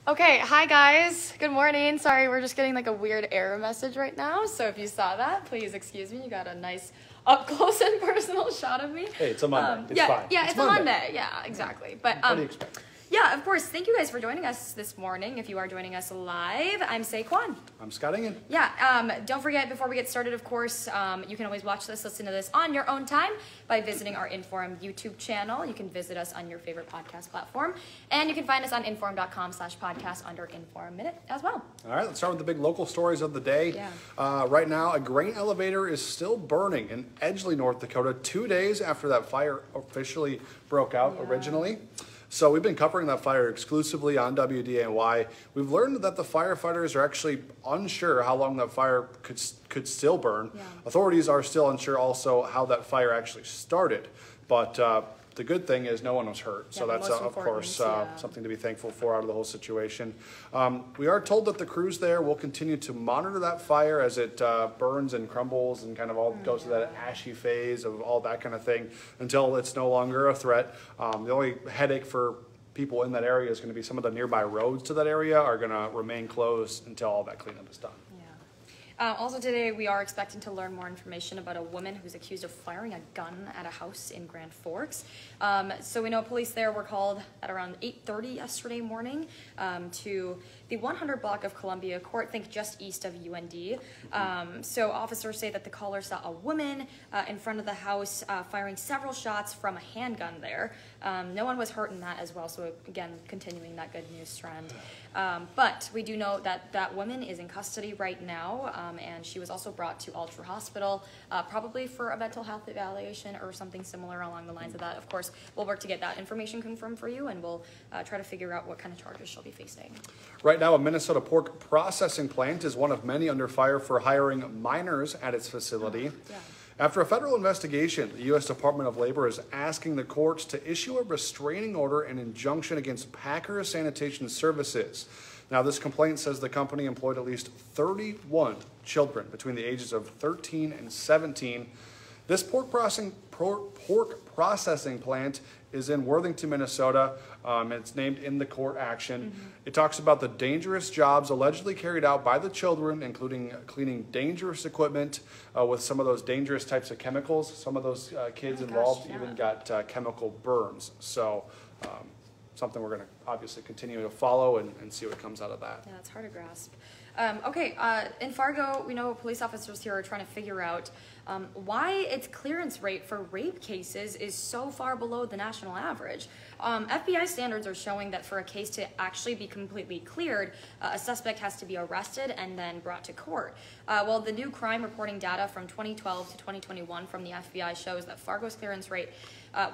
Okay, hi guys. Good morning. Sorry, we're just getting like a weird error message right now. So if you saw that, please excuse me. You got a nice up close and personal shot of me. Hey, it's a Monday. It's fine. Yeah, it's a Monday. Yeah, exactly. But what do you expect? yeah, of course. Thank you guys for joining us this morning. If you are joining us live, I'm Saquon. I'm Scott Ingen. Yeah, don't forget, before we get started, of course, you can always watch this, listen to this on your own time by visiting our InForum YouTube channel. You can visit us on your favorite podcast platform. And you can find us on inforum.com/podcast under InForum Minute as well. All right, let's start with the big local stories of the day. Yeah. Right now, a grain elevator is still burning in Edgeley, North Dakota, 2 days after that fire officially broke out originally. So we've been covering that fire exclusively on WDAY. We've learned that the firefighters are actually unsure how long that fire could still burn. Yeah. Authorities are still unsure also how that fire actually started. But the good thing is no one was hurt. So that's, of course, something to be thankful for out of the whole situation. We are told that the crews there will continue to monitor that fire as it burns and crumbles and kind of all goes to that ashy phase of all that kind of thing until it's no longer a threat. The only headache for people in that area is going to be some of the nearby roads to that area are going to remain closed until all that cleanup is done. Also today, we are expecting to learn more information about a woman who's accused of firing a gun at a house in Grand Forks. So we know police there were called at around 8:30 yesterday morning to the 100 block of Columbia Court, think just east of UND. So officers say that the caller saw a woman in front of the house firing several shots from a handgun there. No one was hurt in that as well, so again, continuing that good news trend. But we do know that that woman is in custody right now, and she was also brought to Ultra Hospital, probably for a mental health evaluation or something similar along the lines of that. Of course, we'll work to get that information confirmed for you, and we'll try to figure out what kind of charges she'll be facing. Right now, a Minnesota pork processing plant is one of many under fire for hiring minors at its facility. After a federal investigation, the U.S. Department of Labor is asking the courts to issue a restraining order and injunction against Packer Sanitation Services. Now, this complaint says the company employed at least 31 children between the ages of 13 and 17. This pork processing plant is in Worthington, Minnesota. It's named in the court action. It talks about the dangerous jobs allegedly carried out by the children, including cleaning dangerous equipment with some of those dangerous types of chemicals. Some of those kids involved even got chemical burns. So something we're going to obviously continue to follow and see what comes out of that. Yeah, it's hard to grasp. In Fargo, we know police officers here are trying to figure out why its clearance rate for rape cases is so far below the national average. FBI standards are showing that for a case to actually be completely cleared, a suspect has to be arrested and then brought to court. Well, the new crime reporting data from 2012 to 2021 from the FBI shows that Fargo's clearance rate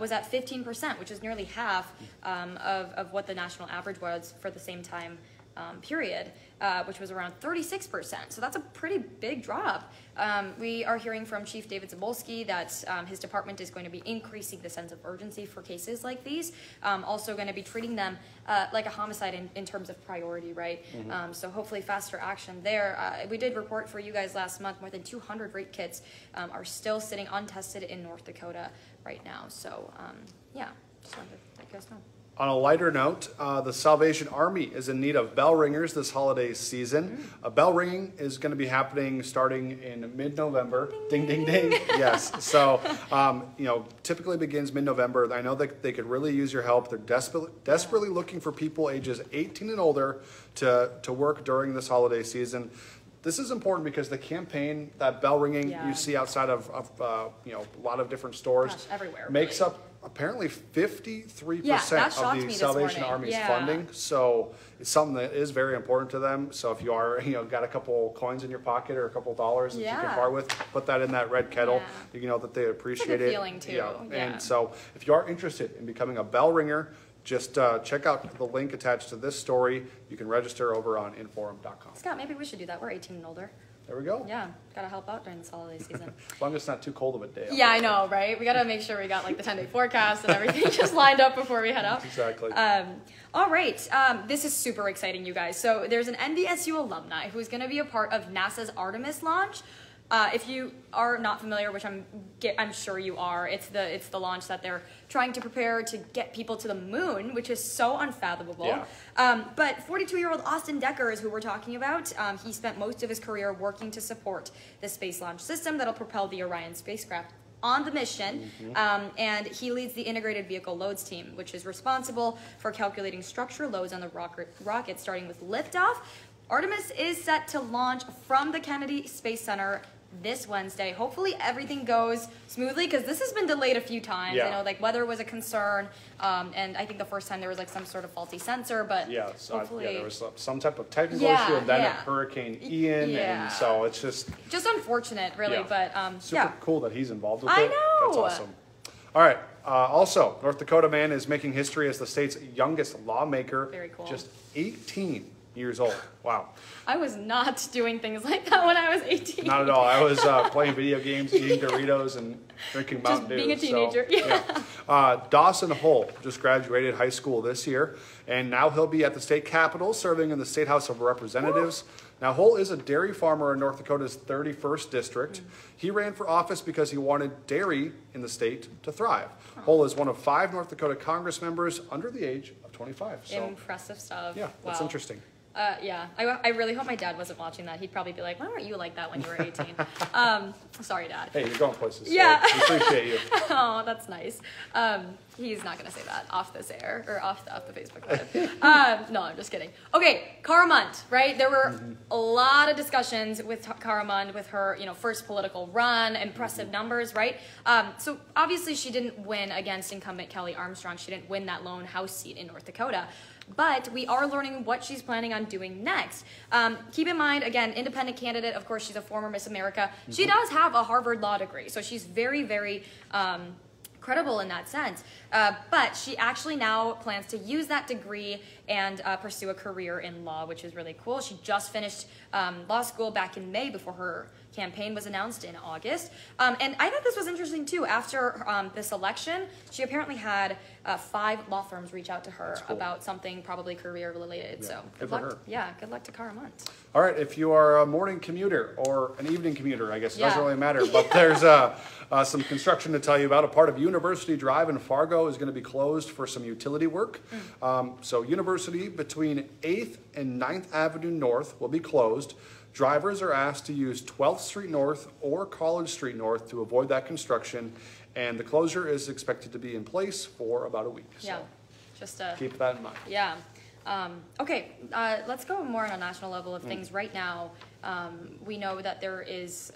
was at 15%, which is nearly half of what the national average was for the same time period, which was around 36%. So that's a pretty big drop. We are hearing from Chief David Zabolski that his department is going to be increasing the sense of urgency for cases like these. Also going to be treating them like a homicide in terms of priority, right? So hopefully faster action there. We did report for you guys last month, more than 200 rape kits are still sitting untested in North Dakota right now. So yeah, just wanted to let you guys know. On a lighter note, the Salvation Army is in need of bell ringers this holiday season. Bell ringing is going to be happening starting in mid-November. Ding, ding, ding. Yes. So, typically begins mid-November. I know that they could really use your help. They're desperately looking for people ages 18 and older to work during this holiday season. This is important because the campaign, that bell ringing you see outside of a lot of different stores, everywhere, makes up apparently 53% of the Salvation Army's funding. So it's something that is very important to them. So if you are, got a couple coins in your pocket or a couple dollars that you can part with, put that in that red kettle. You know that they appreciate it. Feeling too. And so if you are interested in becoming a bell ringer, just check out the link attached to this story. You can register over on InForum.com. Scott, maybe we should do that. We're 18 and older. There we go. Yeah, gotta help out during this holiday season. As long as it's not too cold of a day. Yeah, I know, right? We gotta make sure we got like the 10-day forecast and everything just lined up before we head out. Exactly. All right, this is super exciting, you guys. So there's an NDSU alumni who's gonna be a part of NASA's Artemis launch. If you are not familiar, which I'm sure you are, it's the launch that they're trying to prepare to get people to the moon, which is so unfathomable. Yeah. But 42-year-old Austin Deckers, who we're talking about, he spent most of his career working to support the space launch system that'll propel the Orion spacecraft on the mission, and he leads the Integrated Vehicle Loads team, which is responsible for calculating structural loads on the rocket, starting with liftoff. Artemis is set to launch from the Kennedy Space Center this Wednesday. Hopefully everything goes smoothly, because this has been delayed a few times. Yeah. I know, like, weather was a concern, and I think the first time there was like some sort of faulty sensor, but hopefully there was some type of technical issue, and then Hurricane Ian, and so it's just unfortunate, really. But super cool that he's involved with I it. know. That's awesome. All right. Also, North Dakota man is making history as the state's youngest lawmaker. Very cool. Just 18 years old. Wow. I was not doing things like that when I was 18. Not at all. I was playing video games, eating Doritos, and drinking Mountain Dew. Being a teenager. So, Dawson Hull just graduated high school this year, and now he'll be at the state capitol serving in the State House of Representatives. Now, Hull is a dairy farmer in North Dakota's 31st district. He ran for office because he wanted dairy in the state to thrive. Hull is one of 5 North Dakota Congress members under the age of 25. So, impressive stuff. yeah, that's interesting. I really hope my dad wasn't watching that. He'd probably be like, why weren't you like that when you were 18? Sorry, Dad. Hey, you're going places. Yeah. So we appreciate you. Oh, that's nice. He's not going to say that off this air, or off the Facebook Live. No, I'm just kidding. Okay, Cara Mund, right? There were a lot of discussions with Cara Mund with her, first political run, impressive numbers, right? So obviously she didn't win against incumbent Kelly Armstrong. She didn't win that lone House seat in North Dakota. But we are learning what she's planning on doing next. Keep in mind, again, independent candidate. Of course, she's a former Miss America. She does have a Harvard law degree, so she's very, very credible in that sense. But she actually now plans to use that degree and pursue a career in law, which is really cool. She just finished law school back in May before her campaign was announced in August. And I thought this was interesting too. After this election, she apparently had 5 law firms reach out to her about something probably career related. Yeah, so good luck. Yeah, good luck to Cara Mund. All right, if you are a morning commuter or an evening commuter, I guess it doesn't really matter, but there's some construction to tell you about. A part of University Drive in Fargo is going to be closed for some utility work. So University between 8th and 9th Avenue North will be closed. Drivers are asked to use 12th Street North or College Street North to avoid that construction, and the closure is expected to be in place for about a week. Yeah, so just keep that in mind. Yeah. Okay, let's go more on a national level of things. Right now, we know that there is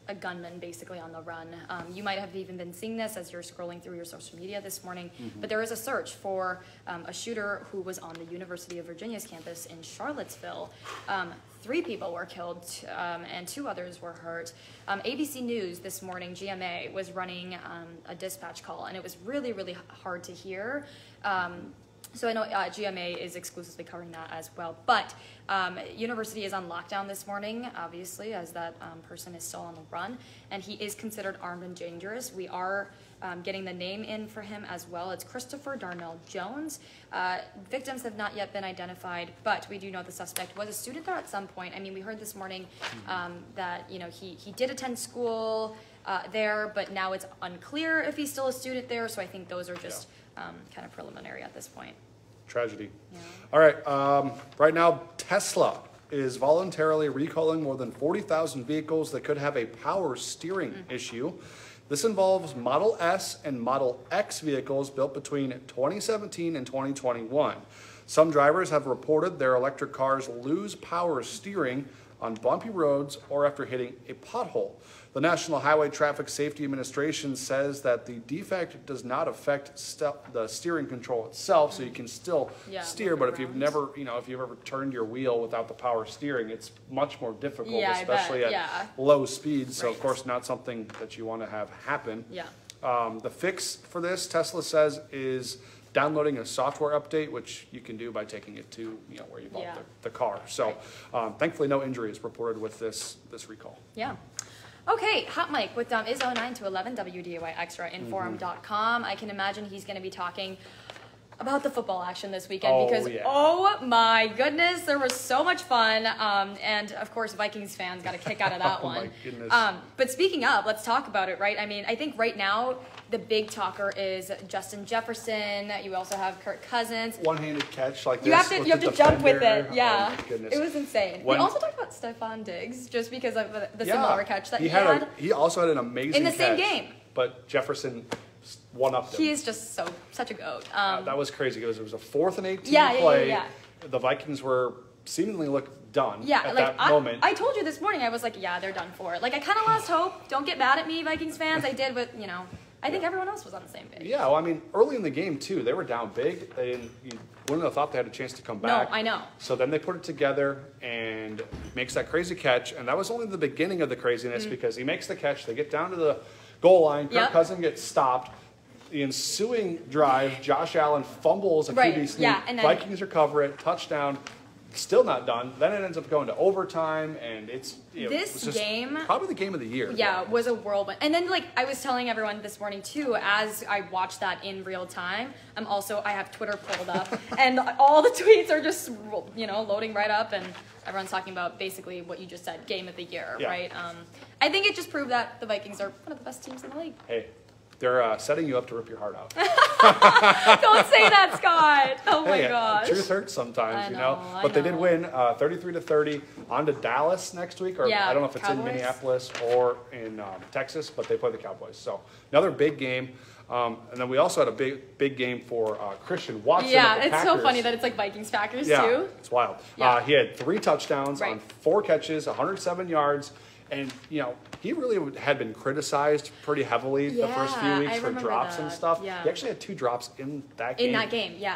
a gunman basically on the run. You might have even been seeing this as you're scrolling through your social media this morning, but there is a search for a shooter who was on the University of Virginia's campus in Charlottesville. 3 people were killed and 2 others were hurt. ABC News this morning, GMA, was running a dispatch call, and it was really, really hard to hear. So I know GMA is exclusively covering that as well. But University is on lockdown this morning, obviously, as that person is still on the run. And he is considered armed and dangerous. We are getting the name in for him as well. It's Christopher Darnell Jones. Victims have not yet been identified, but we do know the suspect was a student there at some point. I mean, we heard this morning that he did attend school there, but now it's unclear if he's still a student there. So I think those are just kind of preliminary at this point. Tragedy. Yeah. All right. Right now, Tesla is voluntarily recalling more than 40,000 vehicles that could have a power steering issue. This involves Model S and Model X vehicles built between 2017 and 2021. Some drivers have reported their electric cars lose power steering on bumpy roads or after hitting a pothole. The National Highway Traffic Safety Administration says that the defect does not affect the steering control itself, so you can still steer. But if you've never, if you've ever turned your wheel without the power steering, it's much more difficult, especially at low speeds. So of course, not something that you want to have happen. Yeah. The fix for this, Tesla says, is downloading a software update, which you can do by taking it to where you bought the car. So thankfully, no injuries reported with this recall. Yeah. Okay, Hot Mic with Dom Izzo, 9 to 11, WDAY Extra, InForum.com. I can imagine he's going to be talking about the football action this weekend because, oh my goodness, there was so much fun. And of course, Vikings fans got a kick out of that one. My goodness. But speaking of, let's talk about it, right? I mean, I think right now, the big talker is Justin Jefferson. You also have Kirk Cousins. One-handed catch like this. You have to jump with it. Yeah. Oh, my goodness. It was insane. We also talked about Stephon Diggs just because of the similar catch that he had. He also had an amazing in the catch, same game. But Jefferson one-upped him. He is just such a goat. That was crazy because it was a 4th and 18 play. Yeah. The Vikings were seemingly done at that moment. I told you this morning, I was like, yeah, they're done for. Like, I kind of lost hope. Don't get mad at me, Vikings fans. I did, but, I think everyone else was on the same page. Yeah, well, I mean, early in the game, too, they were down big. You wouldn't have thought they had a chance to come back. No, I know. So then they put it together and makes that crazy catch. And that was only the beginning of the craziness because he makes the catch. They get down to the goal line. Kirk Cousins gets stopped. The ensuing drive, Josh Allen fumbles a QB sneak. Yeah, and then Vikings recover it, touchdown. Still not done. Then it ends up going to overtime, and it's this game probably the game of the year. Yeah, was a whirlwind. And then I was telling everyone this morning too, as I watched that in real time. I have Twitter pulled up, and all the tweets are just loading right up, and everyone's talking about basically what you just said, game of the year, right? I think it just proved that the Vikings are one of the best teams in the league. Hey. They're setting you up to rip your heart out. Don't say that, Scott. Oh my gosh. Truth hurts sometimes, But they did win 33-30 on to Dallas next week, or I don't know if it's in Minneapolis or in Texas, but they play the Cowboys. So another big game. And then we also had a big game for Christian Watson. Yeah, it's so funny that it's like Vikings Packers too. It's wild. Yeah. He had 3 touchdowns on 4 catches, 107 yards. And, he really had been criticized pretty heavily the first few weeks for drops and stuff. Yeah. He actually had 2 drops in that game.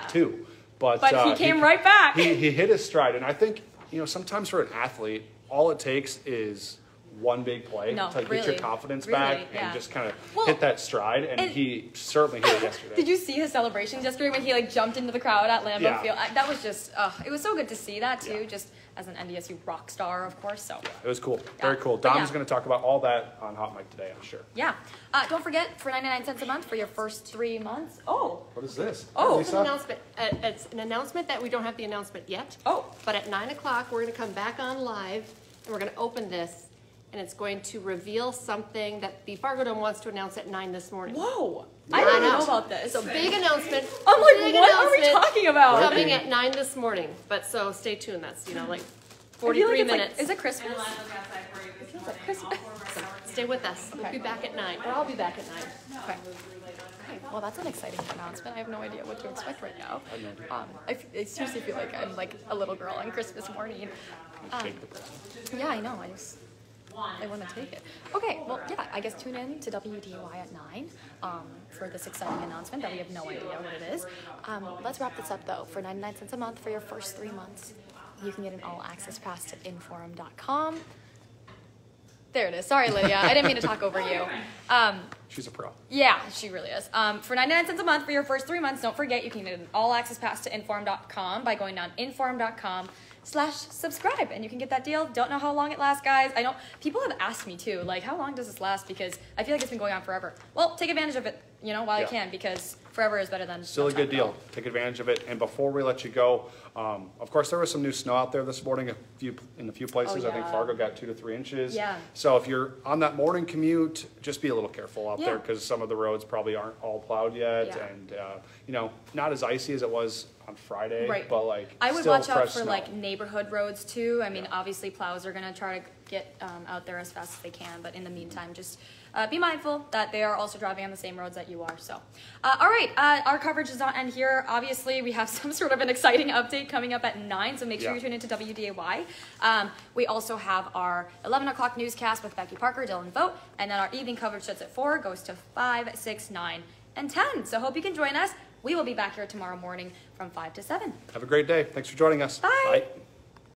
2. But he came right back. He hit his stride. And I think, sometimes for an athlete, all it takes is one big play to get your confidence back and just kind of hit that stride. And he certainly hit it yesterday. Did you see his celebrations yesterday when he jumped into the crowd at Lambeau Field? That was just, it was so good to see that too. Just as an NDSU rock star, of course. So it was cool. Very cool. Dom's going to talk about all that on Hot Mic today, I'm sure. Yeah. Don't forget, for 99 cents a month for your first 3 months. Oh. What is this? Oh. It's an announcement. It's an announcement that we don't have the announcement yet. Oh. But at 9 o'clock, we're going to come back on live, and we're going to open this, and it's going to reveal something that the Fargodome wants to announce at 9 this morning. Whoa. I didn't know about this. So big announcement. I'm like, what are we talking about? Coming at 9 this morning. But so stay tuned. That's, 43 minutes. Is it Christmas? It feels like Christmas. So stay with us. We'll be back at 9. Or I'll be back at 9. Okay. Well, that's an exciting announcement. I have no idea what to expect right now. I seriously feel like I'm like a little girl on Christmas morning. Yeah, I know. I want to take it. Okay, well, yeah, I guess tune in to WDAY at 9 for this exciting announcement that we have no idea what it is. Let's wrap this up, though. For 99 cents a month for your first 3 months, you can get an all-access pass to InForum.com. There it is. Sorry, Lydia. I didn't mean to talk over you. She's a pro. Yeah, she really is. For 99 cents a month for your first 3 months, don't forget you can get an all-access pass to InForum.com by going down InForum.com/subscribe, and you can get that deal. Don't know how long it lasts, guys. I know people have asked me too, like, how long does this last? Because I feel like it's been going on forever. Well, take advantage of it, while you can, because forever is better than still a good deal. Take advantage of it. And before we let you go, of course, there was some new snow out there this morning. In a few places, I think Fargo got 2 to 3 inches. Yeah. So if you're on that morning commute, just be a little careful out there because some of the roads probably aren't all plowed yet, and not as icy as it was on Friday. Right. But I would watch out for neighborhood roads too. I mean, obviously plows are gonna try to get out there as fast as they can, but in the meantime, just be mindful that they are also driving on the same roads that you are. So, all right, our coverage does not end here. Obviously, we have some sort of an exciting update coming up at 9, so make sure you tune into WDAY. We also have our 11 o'clock newscast with Becky Parker, Dylan Vogt, and then our evening coverage starts at 4, goes to 5, 6, 9, and 10. So hope you can join us. We will be back here tomorrow morning from 5 to 7. Have a great day. Thanks for joining us. Bye. Bye.